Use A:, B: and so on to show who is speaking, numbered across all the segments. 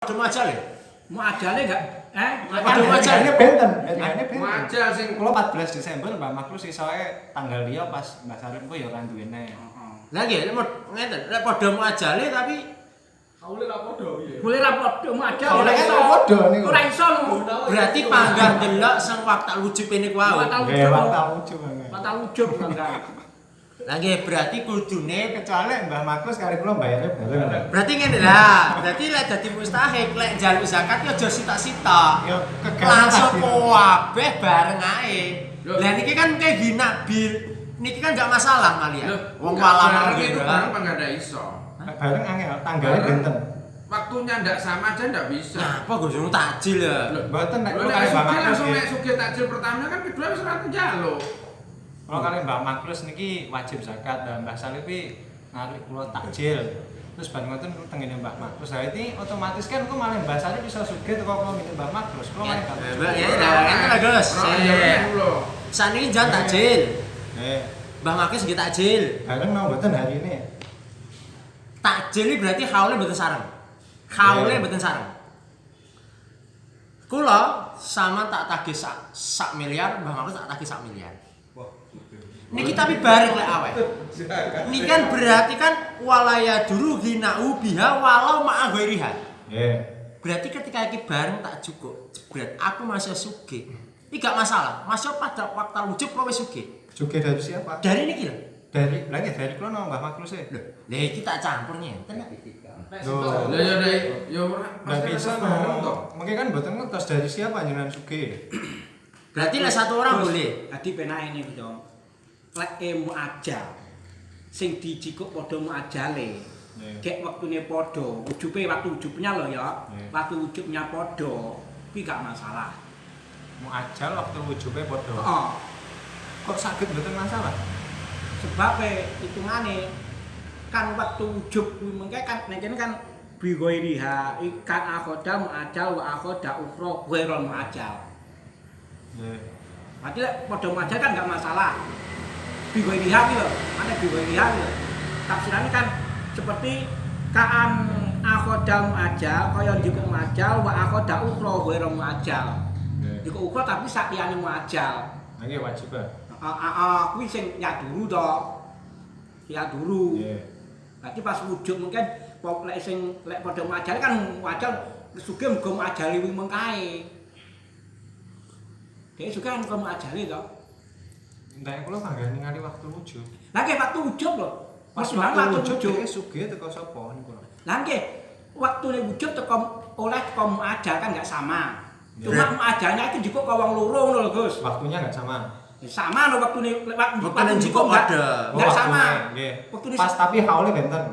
A: Padha muajale.
B: Muajale enggak?
A: Padha muajale
C: benten.
D: Muajal sing
C: kula 14 Desember Mbak Makrus isoe tanggal liya pas Mbak Sarip ku ya ora duwene.
A: Lah nggih, ngeten, lek padha muajale tapi
D: kaule ra padha piye.
B: Boleh ra padha muajal.
C: Ora iso padha niku.
B: Ora iso lho.
A: berarti panggar delok sing waktu ujub ini kuwi.
C: Nggih, waktu ujub banget.
B: Mata ujub enggak.
A: Lah nggih berarti kudune
C: Kecuali Mbah Makrus kali kula bayarnya bareng.
A: berarti ngene lah. Berarti lek dadi mustahik lek njaluk zakat ya aja sitok-sitok.
C: Ya
A: Langsung kabeh bareng ae. Lah niki kan kayak gina bil. Niki kan enggak masalah malia. Wong walan
D: itu
A: gitu.
D: bareng kan enggak ada iso.
C: bareng angel tanggalnya benten.
D: Waktunya ndak sama aja ndak bisa.
A: Nah, apa gue suruh takjil ya?
C: Mboten nek
D: Lho
C: kula kali
D: nek
C: Mbah
D: sugih
C: Makrus
D: langsung
C: nggih.
D: nek sugih takjil pertama kan kedua wis ora njaluk.
C: Kalau kalian Mbak Makrus niki wajib zakat dan Mbah Salih pi narik kula takjil. Terus bar ngoten kula tengene Mbah Makrus. Lah iki otomatis kan kok malah Mbah Salih bisa sugih teko kula minta Mbah Makrus. Kula malah gak.
A: Ya, enten lah Gus. Saniki jan takjil. Mbah Makrus nggih takjil.
C: Bareng mau mboten hari ini.
A: Takjil ini berarti haule mboten sareng. Haule mboten sareng. Kula sama tak tagih sak miliar, Mbah Makrus tak tagih sak miliar. Niki tapi bareng lek awake. Niki kan berarti kan walaya duru ginau biha walau ma'a ghairiha.
C: Nggih.
A: Berarti ketika iki bareng tak cukup. Jebret aku masih sugih. Iki gak masalah. Masih pada waktu wujud kowe sugih.
C: Sugih dari siapa?
A: Dari niki lho.
C: Dari lagi dari kula nang Mbah Makrus e.
A: Lho, iki tak campur nyenten.
C: Loh.
D: Lah ya nek ya ora
C: Nggak bisa no. Mungkin kan mboten ngetos dari siapa jenengan sugih.
A: Berarti lek satu orang boleh.
B: Dadi penake niku, Dong. Lek muajal sing dijikuk padha muajale. Gek waktune padha, ujube waktu ujubnya lho ya. Waktu ujubnya padha, kuwi gak masalah.
C: Muajal waktu wujube padha.
B: Heeh.
C: Kok saged mboten masalah?
B: Sebab hitungane kan waktu ujub kuwi mengke kan nek kene kan bi ghairiha ikan akhoda muajal wa akhoda ukhra ghairu muajal.
C: Nggih.
B: Berarti lek padha muajal kan gak masalah. Bi ghairiha kuwi lho, ana bi ghairiha kuwi lho. Tafsirane kan seperti kaan akhoda muajal kaya juga muajal wa akhoda ukhra ghairu muajal. Juga ukhra tapi sak liyane muajal.
C: Nah, iki wajib ah.
B: Kuwi sing nyaduru to. Ya dulu.
C: Nggih.
B: Berarti pas wujud mungkin lek sing lek padha muajal kan muajal sugih muga muajali kuwi mengkae. Dek sugih kan muga muajali to.
C: Entek kula panggah ningali waktu wujud.
B: Lah nggih waktu wujud lho.
C: Pas
B: Mas
C: waktu wujud dhek sugih teko sapa niku lho.
B: Lah nggih waktune wujud teko oleh teko muajal kan enggak sama. Cuma muajalnya itu juga wong loro ngono lho Gus.
C: Waktunya enggak sama.
B: Sama lho waktune
A: Bukan juga pada.
B: enggak sama.
C: Nggih.
B: Waktune
C: Pas tapi haule benten.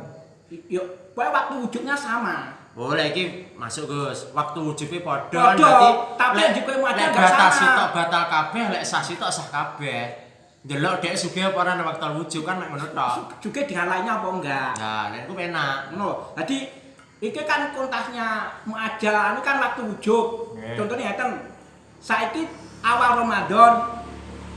B: yo pokoke waktu wujudnya sama.
A: Boleh iki masuk Gus. Waktu wujube padha
B: Padha,
A: berarti
B: tapi
A: lek-
B: juga muajal
A: lek
B: gak
A: batal
B: sama.
A: sitok batal kabeh, lek sah sitok sah kabeh. Delok dhek sugih apa ora nang waktu wujud kan mek ngono tok.
B: Juga dengan lainnya apa enggak?
A: Nah, nek iku penak.
B: Ngono. Jadi iki kan kontasnya muajal ini kan waktu wujud.
C: Nggih.
B: Contohnya ngeten. Saiki awal Ramadan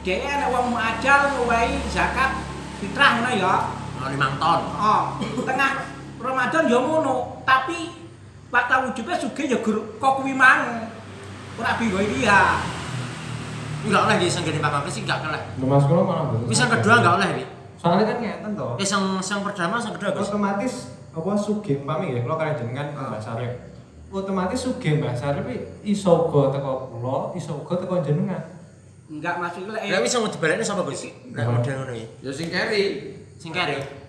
B: dhek ana wong muajal ngowahi zakat fitrah ngono ya.
A: 5 ton.
B: Oh, tengah Ramadan ya ngono, tapi waktu wujudnya sugih ya kok kuwi mang. Ora bingung dia.
A: Enggak oleh iki sing gede Pak Mampis enggak oleh.
C: Mas kula malah mboten.
A: Wis yang kedua enggak oleh iki.
C: Soalnya kan ngeten to.
A: Sing pertama sing kedua Gus.
C: Otomatis apa sugih umpami nggih kula kali jenengan Mbah Sarip. Otomatis sugih Mbah Sarip iso uga teko kula, iso uga teko jenengan.
B: Enggak masuk lek.
A: Lah wis sing dibalekne sapa Gus? Nek model ngono iki.
D: Ya sing keri.
A: Sing kare.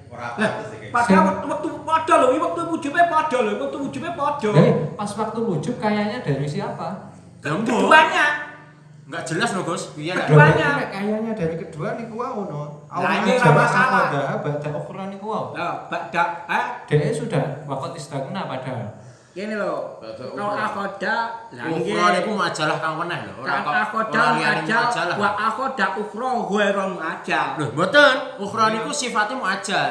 B: Padahal waktu padha lho, waktu wujudnya padha lho, waktu wujudnya padha.
C: Pas waktu wujud kayaknya dari siapa?
A: Gambo.
B: Keduanya.
A: Enggak jelas lho Gus. Piye nek
B: Keduanya.
C: Kayaknya dari kedua niku wau no.
B: Nah, ini ora masalah.
C: Baca ukuran niku wau.
B: Lah, badak
C: Dia sudah waktu istagna padahal.
B: Gini loh,
D: Badak
B: kalau
D: ukuran.
B: akhoda,
A: ukuran iku majalah kang weneh lho.
B: kan akhoda muajal, wa akhoda ukhra ghairu muajal.
A: Lho, mboten. Ukuran iku sifatnya muajal.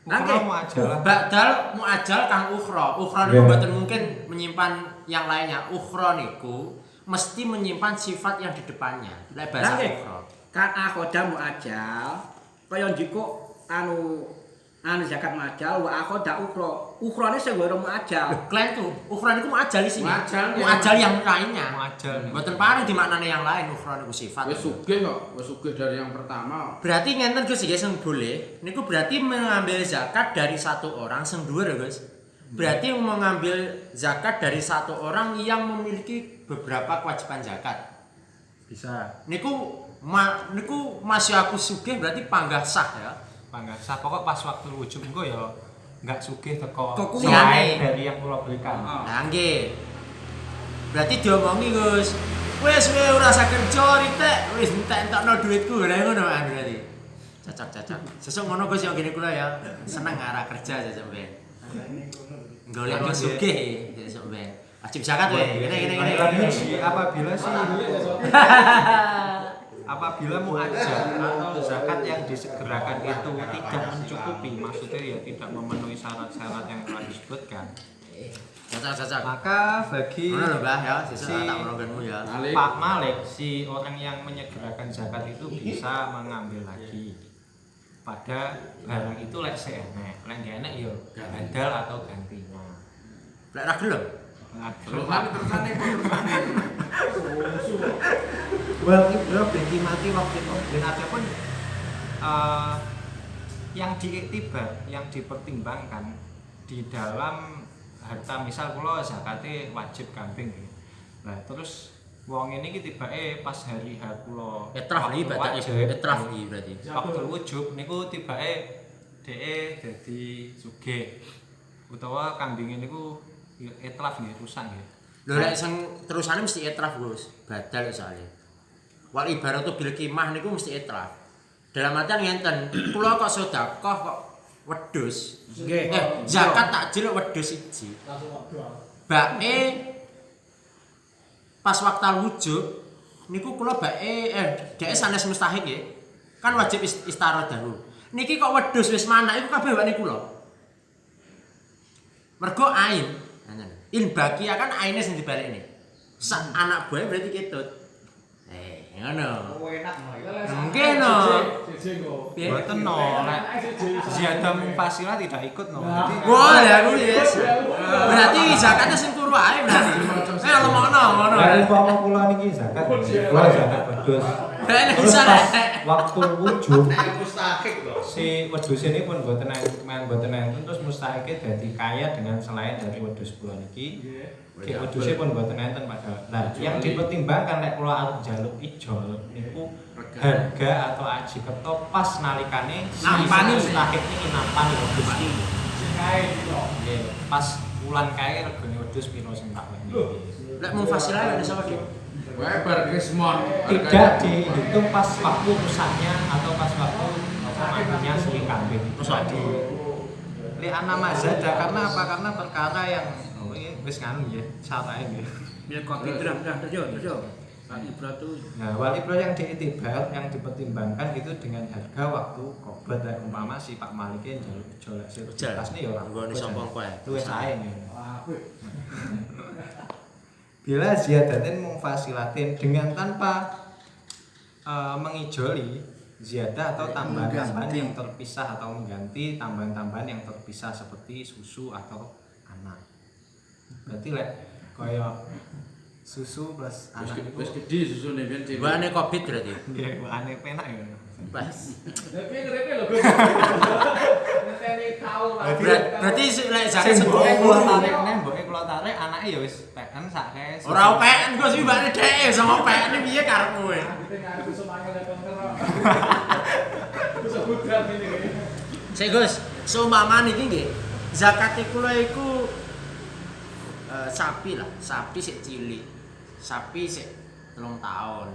B: Nanti
C: Ukuran muajalah.
A: Badal muajal kang ukhra. Ukhra niku
C: Yeah.
A: mboten mungkin menyimpan yang lainnya. Ukhra niku mesti menyimpan sifat yang di depannya. Lek bahasa
B: Nanti
A: ukhra.
B: kan akhoda muajal, kaya njiko anu anu zakat muajal wa akhoda ukro. Ukrone sing ora muajal.
A: Klaim tuh, ukuran itu muajal di sini.
D: Muajal,
A: Muajal yang lainnya.
C: Muajal.
A: Mboten paring dimaknani yang lain ukuran itu sifat.
D: Wis sugih kok, wis sugih dari yang pertama.
A: Berarti ngenten Gus iki sing boleh niku berarti mengambil zakat dari satu orang sing dhuwur ya Gus. Berarti mengambil zakat dari satu orang yang memiliki beberapa kewajiban zakat.
C: Bisa.
A: Niku masih aku sugih berarti panggah sah ya.
C: Panggasa pokok pas waktu wujud engko ya enggak sugih teko
B: Kok kuwi
C: selain dari yang kula belikan.
A: Nah nggih. Berarti diomongi Gus. Wis kowe ora usah kerja ritek, wis entek-entokno dhuwitku lha ngono berarti. Cocok. Sesuk ngono Gus yang gini kula ya. Seneng arah kerja sesuk ben. Golek yo sugih sesuk ben. Wajib zakat wae. Gini.
C: Apabila muajal atau zakat yang disegerakan itu tidak mencukupi, maksudnya ya tidak memenuhi syarat-syarat yang telah disebutkan,
A: Cocok.
C: maka bagi
A: Ngono lho Mbah ya, sesuk
C: Si-
A: tak menungganmu ya.
C: Pak Malik, si orang yang menyegerakan zakat itu bisa mengambil lagi pada barang itu lek seenek, lek gak enek yo badal atau gantinya.
A: Lek ra gelem.
D: Terusan tersane.
C: Well, Ibro benti mati waktu itu dan ada pun yang diiktibar, yang dipertimbangkan di dalam harta, misal kula zakate wajib kambing ya. Nah, terus wong ini ki tibake pas hari H kula
A: Etraf iki berarti etraf iki berarti.
C: waktu wujud niku tibake dhek dadi sugih utawa kambing niku etraf nggih rusak nggih.
A: Lho lek sing terusane mesti etraf Gus. Badal soalnya. Wal ibaratu bil qimah niku mesti etraf. Dalam artian ngenten, kula kok sedekah kok wedhus.
B: Nggih.
A: Zakat takjil wedhus siji. Bae pas waktu wujud niku kula bae dhek sanes mustahik nggih. Kan wajib istara dahulu. Niki kok wedhus wis manak iku kabeh wane kula. Mergo ain. In bakia kan aine sing dibalekne. Sak anak buah berarti ketut. Ngono. Mungkin no.
C: Mboten no, lek ziyadah mufasilah tidak ikut no.
A: Wah, ya aku yes. Berarti zakatnya sing turu ae berarti. Lemokno ngono.
C: Lah umpama kula niki zakat, kula zakat wedhus.
A: Nek
C: Terus
A: bisa
C: pas
A: lek.
C: waktu wujud
E: mustahik loh.
C: si wedhus ini pun mboten enten terus mustahike dadi kaya dengan selain dari wedhus kula niki. Ki wedhuse pun mboten enten padahal. Nah, yang dipertimbangkan nek kula arep njaluk ijol niku harga atau aji keto pas nalikane
B: Nampani.
C: mustahik niki nampani wedhus iki. Nggih, pas wulan kae regane wedhus piro sing tak wenehi.
A: Lek mung fasilah ada sapa Dik?
D: Wae bar Krismon.
C: Tidak dihitung pas waktu rusaknya atau pas waktu matinya si kambing itu tadi. Li ana mazada karena apa? Karena perkara yang wis nganu nggih, syarat nggih.
B: Biar kopi terus. Pak Ibro tuh
C: Nah, wali pro yang diitibar, yang dipertimbangkan itu dengan harga waktu kobat dan umpama si Pak Malikin jalur jolek sertifikas nih ya orang
A: Nggone sombong kowe.
C: itu wis ae nih. Bila ziyadatin mufasilatin dengan tanpa mengijoli ziyadah atau tambahan-tambahan yang terpisah atau mengganti tambahan-tambahan yang terpisah seperti susu atau anak. Berarti lek kaya susu plus anak itu
D: Wis gedhi susune ben cilik.
A: Wane Covid berarti.
C: nggih ane penak ya.
A: Pas.
E: Tapi lho. Ngenteni tahu lah.
A: Berarti lek zakat
C: Sing mboke
A: sepuluh
C: kula tarik neh, mboke kula tarik anake ya wis peken sakke.
A: ora opeken Gus iki mbakne dhek sama opekne piye karepmu kowe? Sik Gus, seumpama niki nggih, zakat kula iku sapi lah, sapi sik cilik. Sapi sik 3 tahun.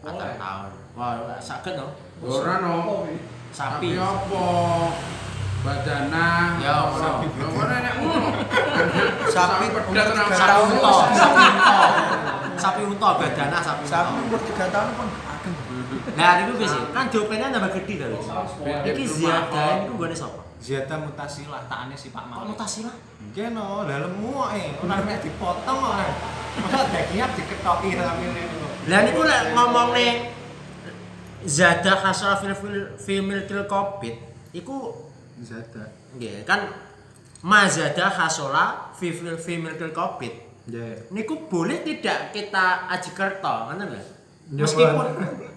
A: 4 tahun. Wah, saged no.
D: Ora no.
A: Sapi.
D: apa? Badana.
A: Ya,
D: sapi. Ora nek ngono.
A: Sapi
D: pedas nang
A: sapi unta, sapi unta. Sapi unta badana sapi unta.
E: Sapi umur 3 tahun pun ageng.
A: Lah niku Gus, kan diopene tambah gedhi to. Iki ziyadah niku nggone sapa?
C: Ziyadah mutasilah takane si Pak
A: Kok
C: Malik.
A: mutasi lah?
C: Nggih no, lah lemu kok ora nek dipotong kok. Masa dagingnya diketoki tapi niku.
A: Lah niku lek ngomongne zadah khasra fil milkil qabit iku
C: Zada.
A: Nggih, kan mazada hasola fi milkil Covid.
C: Nggih.
A: Niku boleh tidak kita aji kerto, ngoten lho.
C: Ya,
A: Meskipun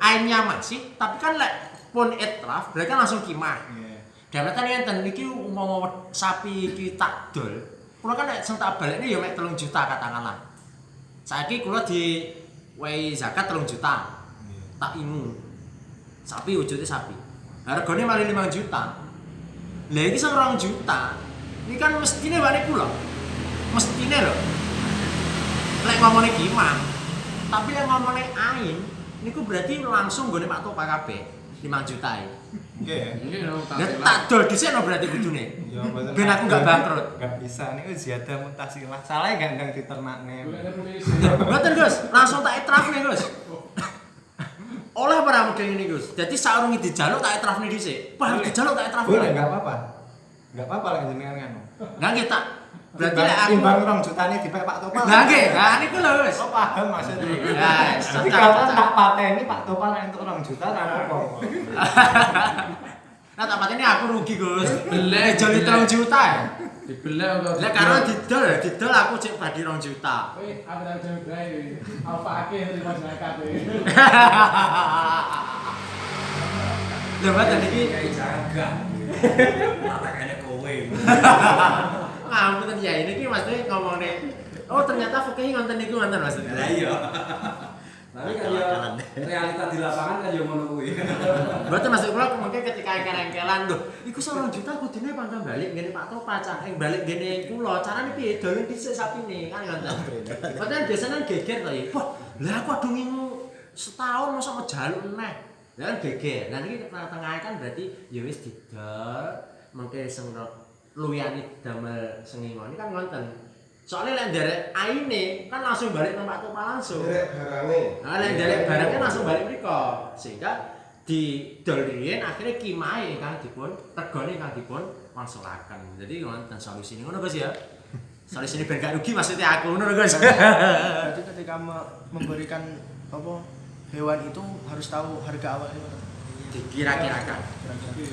A: ainnya masih, tapi kan lek pun itraf, berarti kan langsung kimah.
C: Nggih.
A: Damatan enten iki umpama sapi iki tak dol, kula kan nek sing tak balekne ya mek 3 juta katakanlah. Saiki kula di wehi zakat 3 juta. Tak ingu. Sapi wujude sapi. Hargane malah 5 juta. Lah iki sing 2 juta. Ini kan mestine wane kula. Mestine lho. Lek ngomongnya kimah. Tapi lek ngomongnya ain, niku berarti langsung nggone Pak Topa kabeh 5 juta iki.
C: Nggih.
D: Ini no
A: Lah tak dol dhisik no berarti kudune.
C: Ya mboten.
A: Ben aku nggak bangkrut.
C: Enggak bisa niku ziyadah mutasilah. Salah gandeng diternakne.
A: Mboten Gus, langsung tak itrafne Gus. Oleh para model ini Gus. Jadi saurunge dijaluk tak itrafne dhisik. Baru dijaluk tak itrafne.
C: Boleh enggak apa-apa. Enggak apa-apa lek jenengan ngono.
A: Lah nggih tak. Berarti lek aku
C: timbang 2 jutane dipek Pak Topal.
A: Lah nggih, lah niku lho Gus.
C: Oh paham maksudnya.
A: Ya,
C: Tapi kalau tak pateni Pak Topal entuk 2 juta ra apa-apa.
A: Nah tak pateni aku rugi Gus.
D: Belek,
A: Joli 3 juta ya.
D: Dibelek kok.
A: Lah karena didol aku cek badi 2 juta.
E: Wih, aku tak jauh bae. Alfa akeh terima zakat iki.
A: Lha mboten iki
F: kayak jaga. Mata kayaknya kowe.
A: ngapunten ya ini maksudnya ngomongnya oh ternyata fakih ngonten niku ngonten maksudnya.
F: Lah iya. Tapi kan ya realita di lapangan kan ya ngono kuwi.
A: Mboten masuk kula mungkin ketika kerengkelan lho, iku 2 juta kudune pantang balik ngene Pak Topa cah balik ngene kula. Carane piye dolen dhisik sapine kan ngoten. Padahal biasanya geger to ya. Wah, lah aku adu ngingu setahun mosok ngejaluk neh. Lah geger. Lah niki tengah-tengah kan berarti ya wis didol mengke sing luyane damel sengingoni kan ngoten. Soalnya lek nderek aine kan langsung balik tempat Topa langsung.
G: Nderek barange.
A: Nah, lek nderek barangnya langsung balik mriko. Sehingga di dol riyen akhirnya kimahe kang dipun regane kang dipun konsolaken. Jadi wonten solusine ngono Gus ya. Solusine ben gak rugi maksudnya aku ngono Gus.
H: Berarti ketika memberikan apa hewan itu harus tahu harga awalnya.
A: Dikira-kirakan.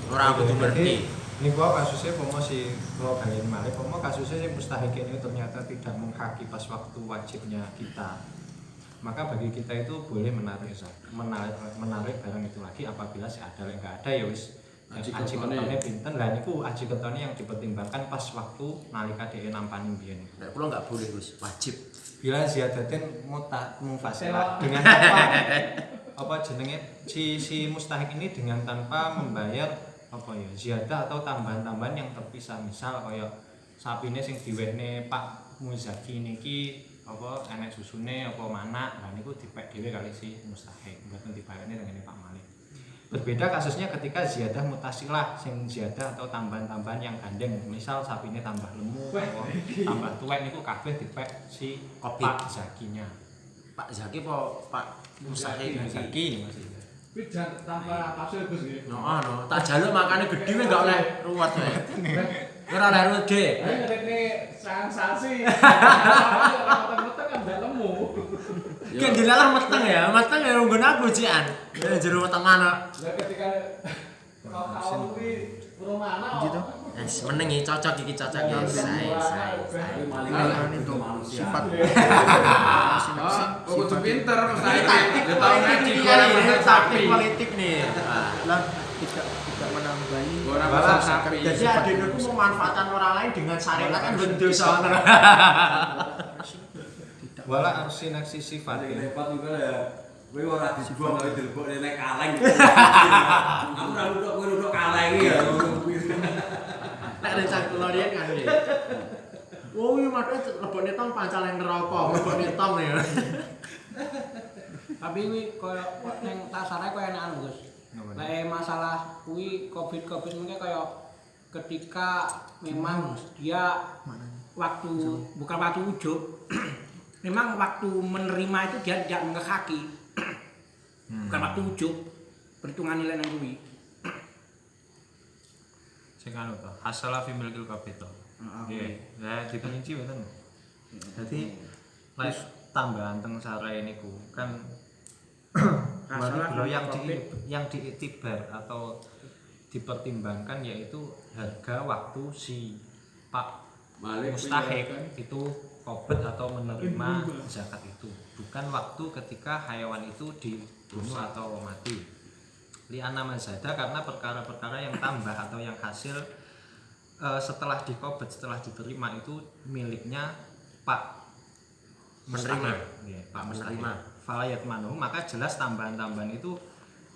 A: Ora kudu ngerti.
C: Ini gua kasusnya pomo si kalau kalian malih pomo kasusnya si mustahik ini ternyata tidak menghaki pas waktu wajibnya kita, maka bagi kita itu boleh menarik barang itu lagi apabila si ada yang nggak ada ya wis aji ketone pinten lah niku aji ketone yang dipertimbangkan pas waktu nalika dhewe nampani mbiyen.
A: Nek kula enggak boleh Gus, wajib.
C: Bila ziyadatin mufasilah dengan apa jenenge si mustahik ini dengan tanpa membayar apa ya ziyadah atau tambahan-tambahan yang terpisah, misal kaya sapine sing diwehne Pak Muzaki niki apa enek susune apa manak lah niku dipek dhewe kali si mustahik mboten dibayarne dengan Pak Malik. Berbeda kasusnya ketika ziyadah mutasilah sing ziyadah atau tambahan-tambahan yang gandeng, misal sapine tambah lemu atau tambah tuwek niku kabeh dipek si Pak Zakinya.
A: Pak Zaki apa Pak Musahik
C: Zaki maksudnya.
E: Tapi jangan tanpa pasir Gus nggih.
A: No, tak jaluk makane gedhe enggak oleh ruwet wae. Ora oleh ruwet ge.
E: Ayo ngerekne sasi. Meteng-meteng kan ndak lemu.
A: Ki dilalah meteng ya nggon aku cian. Jero wetengan kok.
E: Lah ketika kau kuwi rumana.
H: Gitu.
A: Wis meneng iki cocok iki cocok ya. Sae.
H: Itu sifat
D: Oh, kudu pinter Mas.
A: Taktik
D: Dia tahu
A: politik
D: ngaji
A: nih,
D: orang masak
A: taktik
D: sapi.
A: politik nih.
H: lah tidak menambahi
D: Orang
C: Balas
D: masak sapi.
A: Jadi adenoku memanfaatkan orang lain dengan syariat kan dosa.
C: Wala arsinasi sifat.
F: Paling repot juga ya. Kowe ora dibuang karo dilebok nek kaleng. Aku ora nuduk kowe nuduk kaleng ya.
A: Nek rencang kula riyen kan iki. Oh, iya makanya lebokne tong pancal yang neraka, lebokne tong ya.
B: Tapi kuwi koyo ning tasare koyo enakan Gus. Lek masalah kuwi Covid mungkin koyo ketika memang dia waktu bukan waktu ujub. Memang waktu menerima itu dia tidak menghaki. Bukan waktu ujub. Perhitungan nilai nang kuwi.
C: Sing anu to, hasala fi milkil kapito. Nggih. Lah diperinci mboten. Dadi lek tambahan teng sarai niku kan masalah yang diiktibar atau dipertimbangkan yaitu harga waktu si Pak
F: Malik
C: mustahik itu qobet atau menerima zakat itu, bukan waktu ketika hewan itu dibunuh atau mati. Li'anna mazada, karena perkara-perkara yang tambah atau yang hasil setelah dikobet, setelah diterima itu miliknya Pak
A: Menerima.
C: Ya,
A: Pak menerima.
C: Falayat manu, maka jelas tambahan-tambahan itu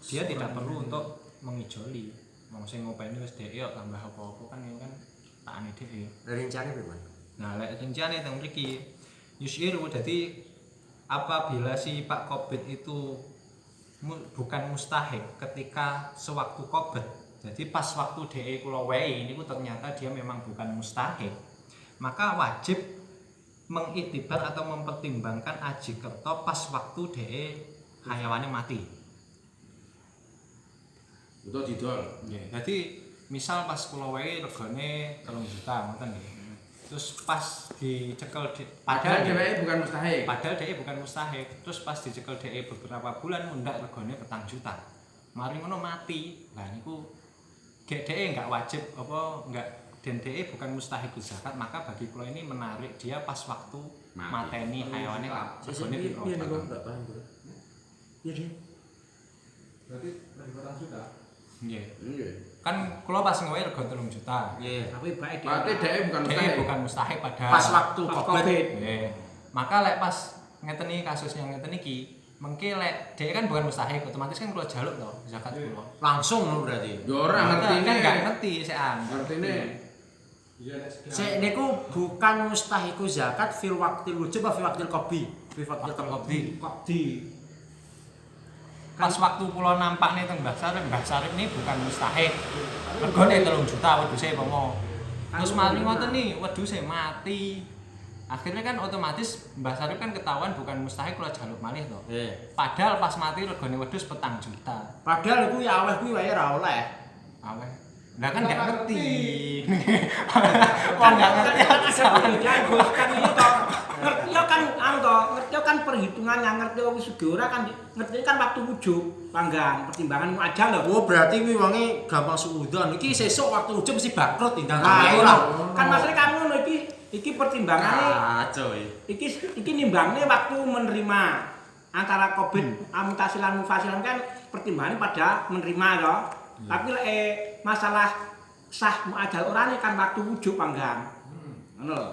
C: dia tidak perlu untuk mengijoli. Wong sing ngopeni wis dhek yo tambah apa-apa kan ya kan takane dhek yo.
A: Rincane piye, Mas?
C: Nah, lek rincane teng mriki yusyiru, dadi apabila si Pak Qobit itu bukan mustahik ketika sewaktu qobet. Jadi pas waktu DE kula wehi niku ternyata dia memang bukan mustahik. Maka wajib mengiktibar atau mempertimbangkan aji kerto pas waktu DE hayawane mati.
D: Betul didol.
C: Nggih. Jadi misal pas kula wehi regane 3 juta ngoten nggih. Terus pas dicekel
D: Padahal dheweke bukan mustahik.
C: Padahal DE bukan mustahik. Terus pas dicekel DE beberapa bulan mundak regane 4 juta. Mari ngono mati. Lah niku gek DE enggak wajib apa enggak, dan DE bukan mustahik zakat, maka bagi kula ini menarik dia pas waktu mateni hayawane regane piro.
A: Iya niku enggak paham, Bro. Iya, Din.
E: Berarti lebih 4 juta.
C: Nggih.
D: Nggih.
C: Kan kula pas ngewe rego 3 juta.
A: Nggih.
B: Tapi baik
D: Berarti dhek bukan
C: DE
D: mustahik.
C: bukan mustahik padahal.
A: Pas waktu
B: Pas
A: Qobet.
B: Qobit.
C: Nggih. Maka lek pas ngeten iki kasusnya ngeten iki, mengke lek DE kan bukan mustahik, otomatis kan kula jaluk to zakat kula.
A: Langsung lho berarti.
D: Ya ora ngertine.
C: Kan enggak ngerti sekan.
D: Ngertine.
E: Iya nek sekian.
A: Sik niku bukan mustahiku zakat fil waqtil wujub apa fil waqtil qabdi? Fil waqtil qabdi.
B: Qobdi.
C: Pas waktu kula nampakne teng Mbah Sarip ini bukan mustahik. Regane 3 juta wedhuse pomo. Terus mari ngoten nih, wedhuse mati. Akhirnya kan otomatis Mbah Sarip kan ketahuan bukan mustahik, kula jaluk malih to.
A: Nggih.
C: Padahal pas mati regane wedhus 4 juta.
A: Padahal iku ya aweh kuwi wae ora oleh.
C: Aweh. Lah kan enggak ngerti. Kan enggak ngerti.
B: Kan ini toh. Ngerti ya kan ngerti kan perhitungannya, ngerti wis sugih ora kan ngerti kan waktu wujub, panggang, pertimbangan aja lho.
A: Oh, berarti kuwi wonge gampang suudzon. Iki sesuk waktu wujub mesti bangkrut tindang
B: Nah,
A: kaya
B: iya.
A: ora.
B: Kan masalah kan ngono iki pertimbangane
A: Kacau iki.
B: iki nimbangne waktu menerima antara Qobit amutasilan mufasilan kan pertimbangannya pada menerima toh. Tapi lek masalah sah muajal orane kan waktu wujub panggang. Ngono lho.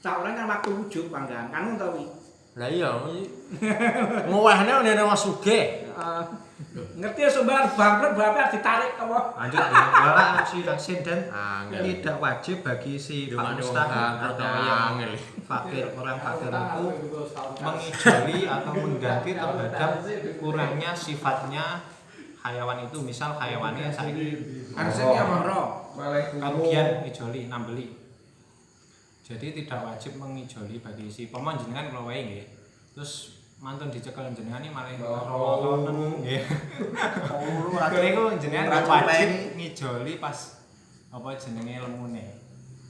B: Sah orang kan waktu wujub panggang. Kan ngono to kuwi.
A: Lah iya, ngowehne ngene wong sugih.
B: Ngerti ya sumber bangkrut berapa ditarik apa?
C: Lanjut ya. Wala si Yasin dan
A: Angel.
C: tidak wajib bagi si Pak
A: Dumane wong
C: Mustahik
A: bangkrut
C: atau
A: ya,
C: yang
A: angel.
C: fakir, orang fakir itu mengijoli atau mengganti terhadap kurangnya sifatnya hayawan itu. Misal hayawannya saiki
D: Arsene apa ro?
C: kerugian ijoli nambeli. Jadi tidak wajib mengijoli bagi si pemon jenengan kalau wae nggih. Terus mantun dicekel jenengan iki malah rono nggih. Niku jenengan wajib ngijoli pas apa jenenge lemune.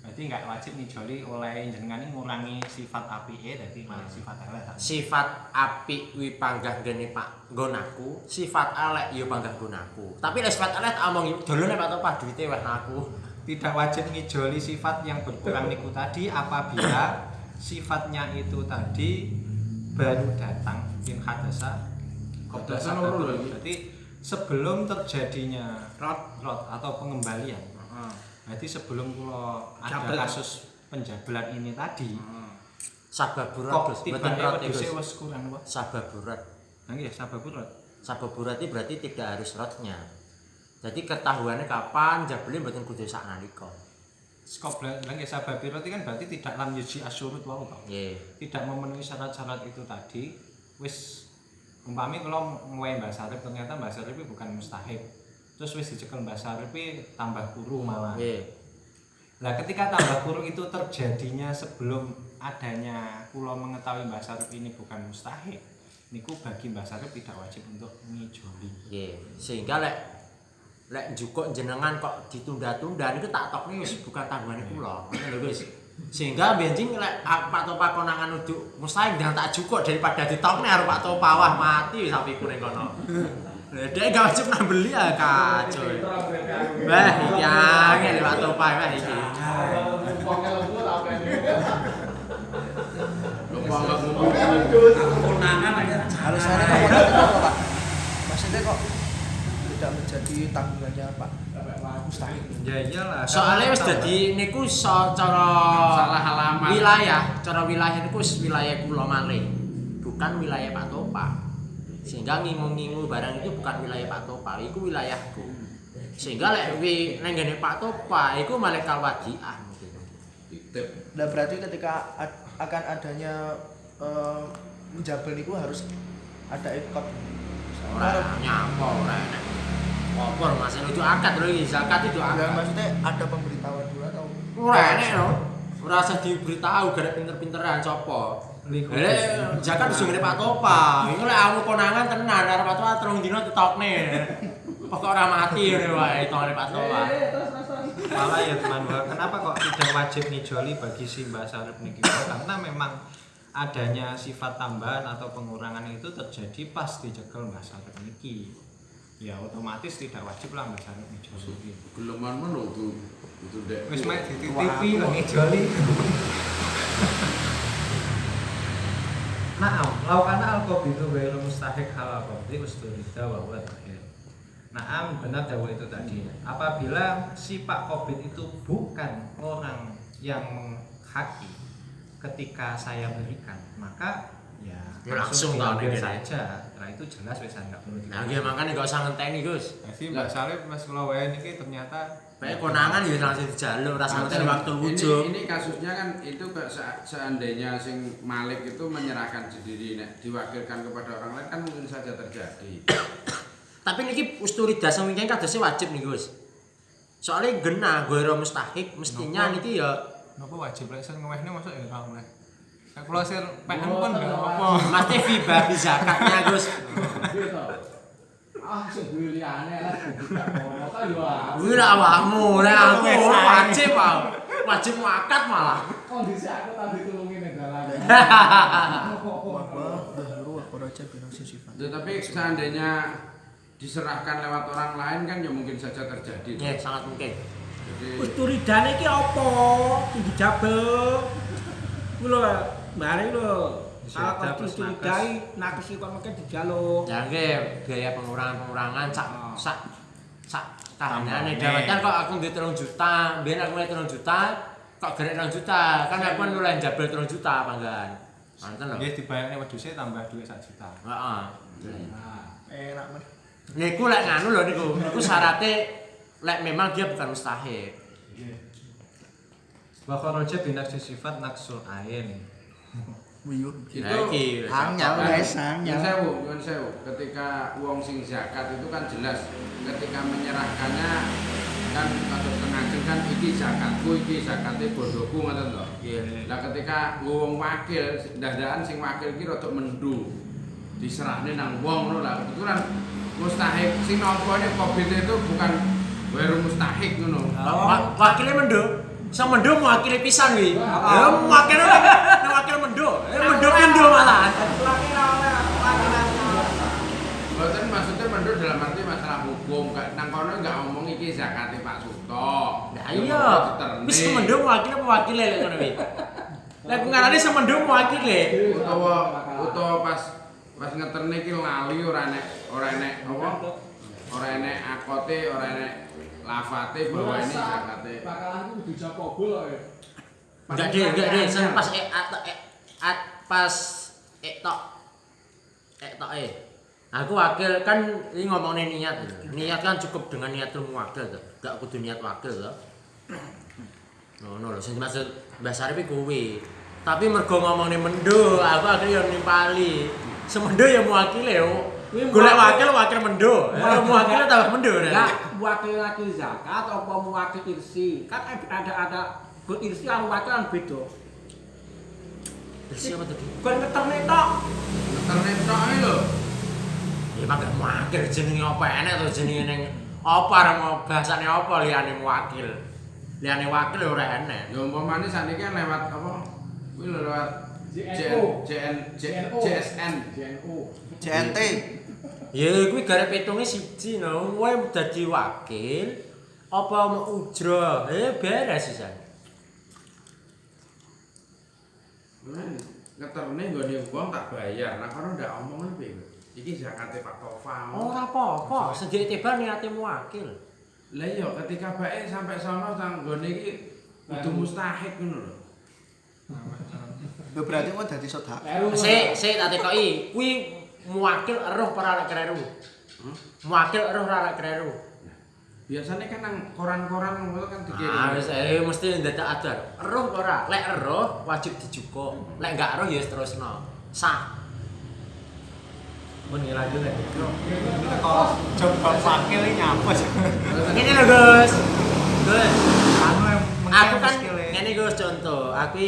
C: Berarti enggak wajib ngijoli oleh jenengan iki ngurangi sifat apike dadi malah sifat elek.
A: Sifat apik kuwi panggah ngene Pak nggonaku, sifat elek ya panggah nggonaku. Tapi lek sifat elek tak omong dolone Pak Topa duwite wis aku.
C: Tidak wajib ngijoli sifat yang berkurang niku tadi apabila sifatnya itu tadi baru datang in hadasa
D: Hadasa loro lho iki.
C: berarti sebelum terjadinya rot atau pengembalian. Berarti sebelum kula ada
B: Jabel.
C: kasus penjabelan ini tadi
A: Sababurat
C: kok
A: Gus, mboten
C: tibane
A: rot
C: wedhuse
A: Gus.
C: wis kurang apa?
A: Sababurat.
C: Nah nggih sababurat.
A: Sababurat itu berarti tidak harus rotnya. Jadi ketahuannya kapan jabelin mboten kudu sak nalika.
C: Skop nggih sababurat itu kan berarti tidak lam yuji asyurut wau to.
A: Nggih.
C: Tidak memenuhi syarat-syarat itu tadi wis umpami kalau ngewe Mbak Sarip ternyata Mbak Sarip itu bukan mustahik. Terus wis dicekel Mbak Sarip tambah kuru malah.
A: Nggih.
C: Nah, ketika tambah kuru itu terjadinya sebelum adanya kula mengetahui Mbak Sarip ini bukan mustahik. Niku bagi Mbak Sarip tidak wajib untuk ngijoli.
A: Nggih. Sehingga lek njukuk jenengan kok ditunda-tunda niku tak tokne wis bukan tanggungane kula. Ngono lho Gus. Sehingga benjing lek Pak Topa konangan uduk mustahik dan tak jukuk daripada ditokne karo Pak Topa wah mati sapiku ning kono. Dia gak wajib nambeli ya kacau. Wah, iki angel Pak Topa wah iki.
E: Wongnya lembut apa ini?
F: Lupa nggak ngomong. Aku konangan aja.
H: Harus ada kok Pak. Maksudnya kok tidak menjadi tanggungannya Pak Mustahik.
D: Ya iyalah.
A: Soalnya wis dadi niku cara
D: Salah alamat.
A: cara wilayah niku wis wilayah kula malih. Bukan wilayah Pak Topa. Sehingga ngingu-ngingu barang itu bukan wilayah Pak Topa, itu wilayahku. Sehingga lek nang ngene Pak Topa iku malah kawadian gitu.
F: Titip.
H: Nah berarti ketika akan adanya menjabel niku harus ada ikot.
A: Ora nyapa ora enak. Apa masih itu akad lho iki, zakat itu
H: Ya
A: akad.
H: maksudnya ada pemberitahuan dulu atau
A: Ora enak lho. Ora usah diberitahu gara pinter-pinteran copo. Zakat wis ngene Pak Topa. Iku lek aku konangan tenan karo Pak Topa 3 dina ditokne. Pokok ora mati ngene wae tongane Pak Topa.
C: Malah ya teman kenapa kok tidak wajib nijoli bagi si Mbak Sarip niki? Karena memang adanya sifat tambahan atau pengurangan itu terjadi pas dicekel Mbak Sarip niki. Ya otomatis tidak wajib lah Mbak Sarip nijoli.
F: Geleman mana itu dek.
C: Wis mek dititipi kok nijoli. Naam, laukana al-qabidu ghairu mustahik halal qabdi usturida wa huwa tahir. Naam, benar jawab itu tadi. Apabila si Pak Qabid itu bukan orang yang menghaki ketika saya berikan, maka ya
A: Langsung
C: diambil
A: tahun ini.
C: saja. Setelah itu jelas wis enggak perlu
A: Nah, nggih makane gak usah ngenteni, Gus.
C: Jadi Mbak Sarip Mas kula wae niki ternyata
A: Kayak konangan ya langsung dijaluk, ora ngenteni waktu wujud.
D: Ini kasusnya kan itu seandainya sing Malik itu menyerahkan sendiri diwakilkan kepada orang lain kan mungkin saja terjadi.
A: Tapi niki usturida semingkene kadose wajib nih, Gus. Soalnya genah ghairu mustahik mestinya niki ya
C: napa wajib lek sen ngewehne mosok ya ora oleh. Nek kula sir PN pun gak apa-apa.
A: mesti fiba di zakatnya, Gus.
E: Gitu. Ah, sebeliane lah. Ono ta yo.
A: Kuwi ra awakmu, nek aku wajib, Pak. Wajib muakat malah.
E: Kondisi aku tadi tulungi negara.
D: Tetapi seandainya diserahkan lewat orang lain kan ya mungkin saja terjadi.
A: Ya, sangat mungkin.
D: Jadi
B: Usturidane iki apa? Tinggi jabel. Ku lho, mari lho.
C: Disadap,
B: Kalau
C: terus
B: dicuridai nakes kok mungkin dijaluk.
A: Ya nggih, biaya pengurangan sak kahanane
C: Tambahane.
A: dawatan kok aku ndek 3 juta, biyen aku ndek 3 juta, kok gerek 6 juta. Kan aku nuleh jabel 3 juta panggan. Manten lho.
C: Nggih dibayarne wedhuse tambah duit 1 juta.
A: Heeh.
H: enak men.
A: Niku lek nganu lho niku. Niku syaratnya lek memang dia bukan mustahik.
C: Wa kharaja bi nafsi sifat naqsul ain.
H: Wiyuh.
D: itu
H: Anyal guys, anyal.
D: Nyuwun sewu. Ketika uang sing zakat itu kan jelas ketika menyerahkannya kan kados tengajen kan iki zakatku, iki zakate bodoku ngoten to.
A: Iya.
D: Lah ketika wong wakil, ndadakan sing wakil iki rada mendu. Diserahne nang wong ngono lah. Kebetulan mustahik sing nampane Covid itu bukan ghairu mustahik ngono.
A: Wakilnya mendo. Sang mendo mewakili pisan wi. Ya mewakili wakil mendo. Mendo pindo malah.
D: Mboten maksudnya mendu dalam arti masalah hukum. Nang kono enggak ngomong iki zakate Pak Suto.
A: Nah iya. Wis mendo mewakili lek ngono wi. Lek ngarani semendo mewakili.
D: Utawa pas ngeterne iki lali ora enek apa? Ora enek akote, ora enek lafate bahwa ini zakate.
E: Bakalan ku kudu jakobul kok ya.
A: Enggak deh, sen pas tok. Aku wakil kan ini ngomongin niat. Niat kan cukup dengan niat wakil tuh. Enggak kudu niat wakil tuh. Ngono lho, sing maksud Mbah Sarip kuwi. Tapi mergo ngomongin mendo, aku akhirnya yo nimpali. Semendo ya mewakili yo. Golek wakil mendo. Mewakili tambah mendo.
B: Enggak wakil zakat apa mewakili irsi? Kan ada irsi karo wakil kan beda.
A: Irsi apa tadi?
B: Kon ngeterne tok.
D: Ngeterne tok ae lho.
A: Ya mangga mewakil jenenge apa enek to jenenge ning apa arep bahasane apa liyane mewakil. Liyane wakil ora enek.
D: Ya umpamane saniki kan lewat apa? Kuwi lho lewat
E: JNO.
D: JSN.
E: JNO.
H: JNT.
A: Ya kuwi garek pitunge siji no, kowe dadi wakil apa mau ujra? Beres sisan.
D: Ngeterune nggone wong tak bayar. Nah kono ndak omongan piye? Iki zakate Pak Tofa.
A: Ora apa-apa, sedhek tiba niatmu wakil.
D: Lah iya ketika bae sampai sono sang nggone iki kudu mustahik ngono lho.
H: Lho berarti kok dadi sedekah.
A: Sik tak tekoki, kuwi muwakil eruh para arek kleru. Muwakil eruh ora arek kleru.
D: Biasanya kan nang koran-koran ngono kan dikirim.
A: Wis mesti ndadak adar. Eruh ora? Lek eruh wajib dijukuk. Lek enggak eruh ya wis terusno. Sah.
C: Mun lanjut ya. Kita kok coba wakil ini nyapa sih?
A: Ngene lho, Gus. Gus.
C: Anu yang
A: Aku kan ngene Gus contoh. Aku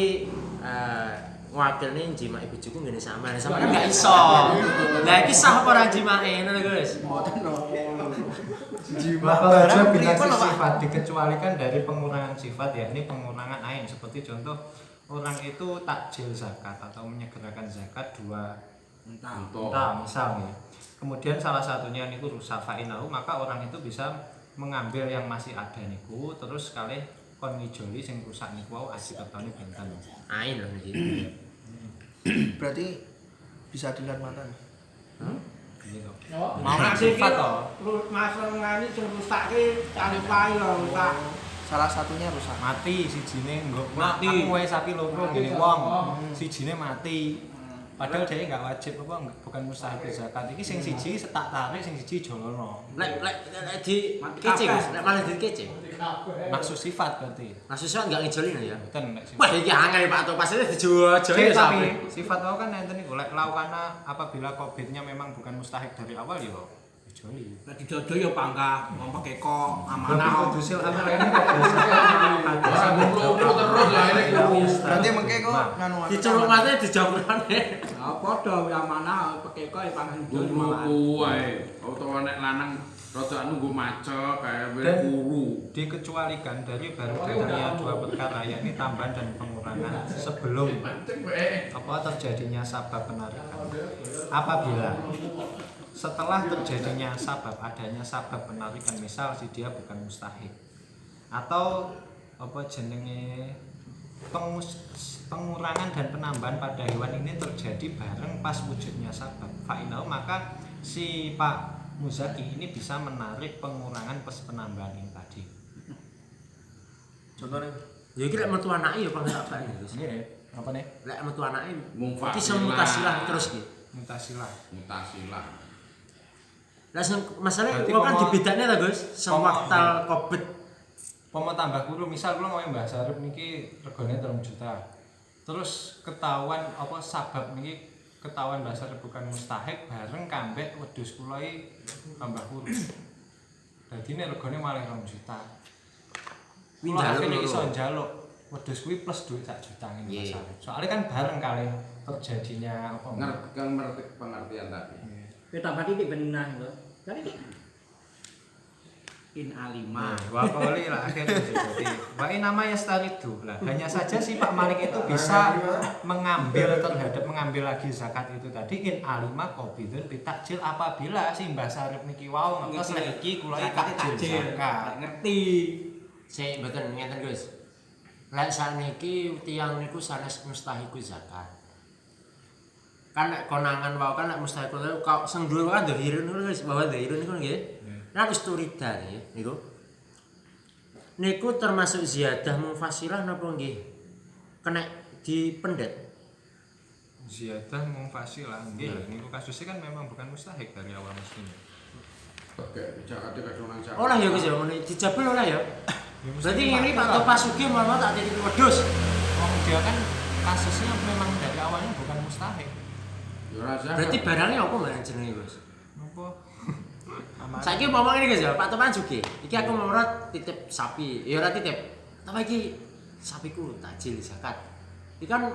A: wakil nih jima ibu cukup ngene sama kan enggak iso. Lah iki sah apa ora jimake ngono Gus?
C: Barang binasi sifat dikecualikan dari pengurangan sifat ya, ini pengurangan ain seperti contoh orang itu takjil zakat atau menyegerakan zakat 2 unta misalnya. Kemudian salah satunya niku rusak fa'inahu, maka orang itu bisa mengambil yang masih ada niku terus sekali kon ngijoli sing rusak niku wau asikertone benten.
A: Ain lho iki.
H: Berarti bisa dilihat mata.
C: Gitu.
B: Mau sifat to. Mas ngani sing rusakke alif wae lho rusak.
H: Salah satunya rusak.
C: Mati sijine nggo
B: Mati.
C: aku wae sapi loro ngene wong. Sijine mati. Padahal dia nggak wajib apa bukan mustahil zakat. Iki sing siji setak tarik, sing siji jolono.
A: Lek di kecing, lek malah di kecing.
C: Maksud sifat berarti.
A: Maksud saya enggak ngijolin ya.
C: Mboten nek sifat.
A: Wah, iki angel Pak Topasnya dijual-jual ya
C: Tapi sifat wau kan enten niku lek laukana apabila COVID-nya memang bukan mustahil dari awal ya dijoli.
B: Nek dijojo ya pangkah, wong pake kok
C: Nah,
B: amanah.
C: kudu sil amal ini kok dosa.
D: Ora kumpul terus lah ini.
H: Berarti mengke kok nganu
A: diceluk mate dijawurane.
B: Ya padha ya amanah pake kok ya pangkah dijojo malah.
D: Kumpul wae. Utawa nek lanang rada anu nggo macet kaya
C: Dan
D: kuru.
C: dikecualikan dari baru datangnya 2 perkara yakni tambahan dan pengurangan sebelum apa terjadinya sabab penarikan. Apabila setelah terjadinya sabab, adanya sabab penarikan, misal si dia bukan mustahik atau apa jenenge pengurangan dan penambahan pada hewan ini terjadi bareng pas wujudnya sabab fa'inau, maka si Pak Muzaki ini bisa menarik pengurangan plus penambahan yang tadi.
H: Contohnya
A: Ya iki lek metu anake ya pangkat apa iki.
C: Iya, apa nih?
A: Lek metu anake
D: Mung
A: iki semutasilah terus iki.
C: Mutasilah.
D: Mutasilah.
A: Lah masalahnya
C: Berarti
A: kok kan
C: pomo-
A: dibedakne ta, Gus? Sewaktal kobet.
C: Pomo tambah guru, misal kula mau bahasa Arab niki regane 3 juta. Terus ketahuan apa sabab niki ketahuan bahasa Arab bukan mustahik bareng kambek wedhus kula iki tambah guru. Dadi nek regane malah 2 juta.
A: Kuwi
C: Kula
A: njaluk
C: akhirnya
A: loro.
C: iso njaluk wedhus kuwi plus duit 1 juta ngene
A: Iya.
C: bahasa Arab. Soalnya kan bareng kali terjadinya apa?
D: Ngerti pengertian tadi.
B: Kita tambah titik benah lho. Kan iki. In alima.
C: Wa qali lah akhirnya jadi. Wa nama yastaridu lah. Hanya saja si Pak Malik itu bisa mengambil lagi zakat itu tadi in alima qabidun bitakjil apabila si Mbah Sarip niki wau ngertos lek iki kula iki takjil zakat.
B: Ngerti.
A: Sik mboten ngeten, Gus. Lek sakniki tiyang niku sanes mustahiku zakat. Kan nek konangan wau kan nek mustahiku kok sing duwe kan dhahirun niku Gus, bahwa dhahirun niku nggih. Nah isturida nggih niku. Niku termasuk ziyadah mufasilah napa nggih? Kena dipendet.
C: Ziyadah mufasilah nggih. Niku kasusnya kan memang bukan mustahik dari awal mestinya.
D: Oke, zakate kadung nang zakat.
A: Olah ya Gus ya, ngene dijabel olah ya. Berarti ini Pak Topas Sugih mau tak titip wedhus.
C: Oh, dia kan kasusnya memang dari awalnya bukan mustahik.
D: Ya ora zakat.
A: Berarti barangnya apa mbak jenenge Gus?
C: Napa?
A: Saiki ngomong ini Gus ya, Pak Topan Sugih. Iki aku mau titip sapi. Ya ora titip. Tapi iki sapiku takjil zakat. Iki kan